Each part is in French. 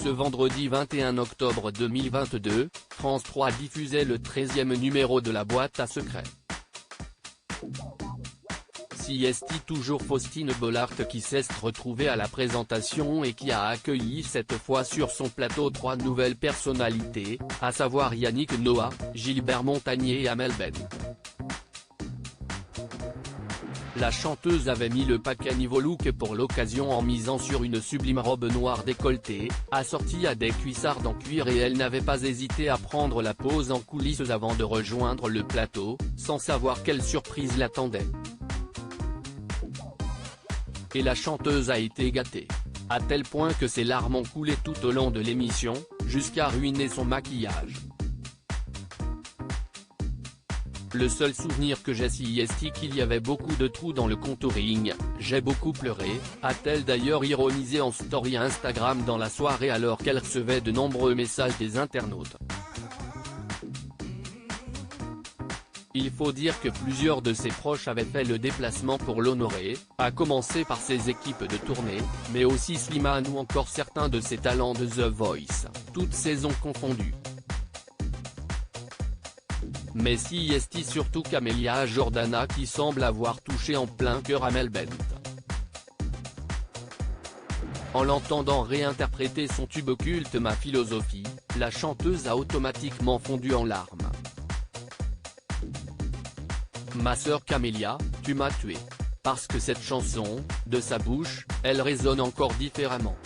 Ce vendredi 21 octobre 2022, France 3 diffusait le 13e numéro de la boîte à secrets. Si est toujours Faustine Bollaert qui s'est retrouvée à la présentation et qui a accueilli cette fois sur son plateau 3 nouvelles personnalités, à savoir Yannick Noah, Gilbert Montagné et Amel Ben. La chanteuse avait mis le paquet niveau look pour l'occasion en misant sur une sublime robe noire décolletée, assortie à des cuissardes en cuir, et elle n'avait pas hésité à prendre la pose en coulisses avant de rejoindre le plateau, sans savoir quelle surprise l'attendait. Et la chanteuse a été gâtée. À tel point que ses larmes ont coulé tout au long de l'émission, jusqu'à ruiner son maquillage. Le seul souvenir que j'ai c'est qu'il y avait beaucoup de trous dans le contouring, j'ai beaucoup pleuré, a-t-elle d'ailleurs ironisé en story Instagram dans la soirée alors qu'elle recevait de nombreux messages des internautes. Il faut dire que plusieurs de ses proches avaient fait le déplacement pour l'honorer, à commencer par ses équipes de tournée, mais aussi Slimane ou encore certains de ses talents de The Voice, toutes saisons confondues. Mais si est surtout Camélia Jordana qui semble avoir touché en plein cœur Amel Ben. En l'entendant réinterpréter son tube culte Ma philosophie, la chanteuse a automatiquement fondu en larmes. Ma sœur Camélia, tu m'as tué. Parce que cette chanson, de sa bouche, elle résonne encore différemment.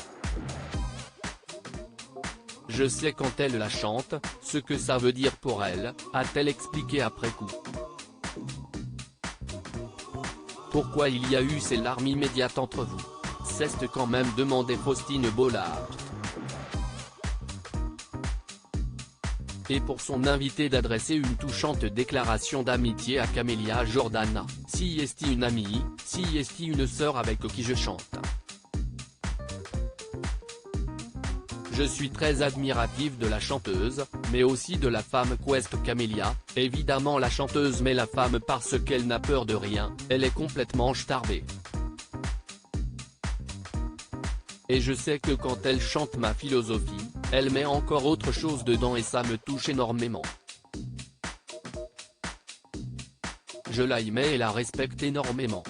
Je sais quand elle la chante, ce que ça veut dire pour elle, a-t-elle expliqué après coup. Pourquoi il y a eu ces larmes immédiates entre vous? C'est quand même demandé Faustine Bollaert. Et pour son invité d'adresser une touchante déclaration d'amitié à Camélia Jordana, si est une amie, si est une sœur avec qui je chante. Je suis très admirative de la chanteuse, mais aussi de la femme qu'est Camélia, évidemment la chanteuse mais la femme parce qu'elle n'a peur de rien, elle est complètement starbée. Et je sais que quand elle chante Ma philosophie, elle met encore autre chose dedans et ça me touche énormément. Je la aimais et la respecte énormément.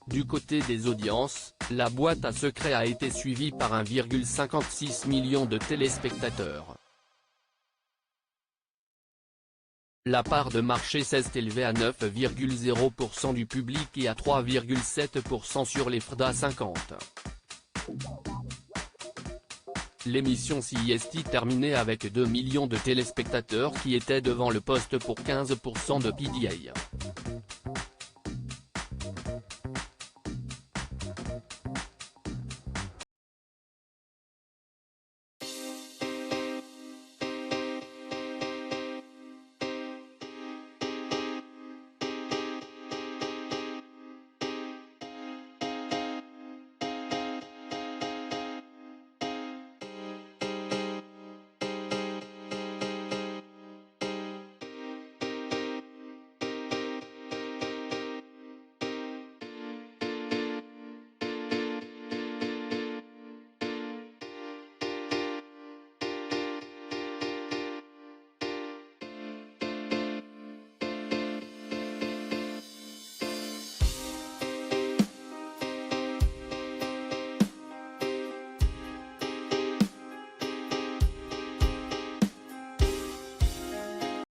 Du côté des audiences, la boîte à secrets a été suivie par 1,56 million de téléspectateurs. La part de marché s'est élevée à 9,0% du public et à 3,7% sur les FRDA 50. L'émission Si est terminée avec 2 millions de téléspectateurs qui étaient devant le poste pour 15% de PDA.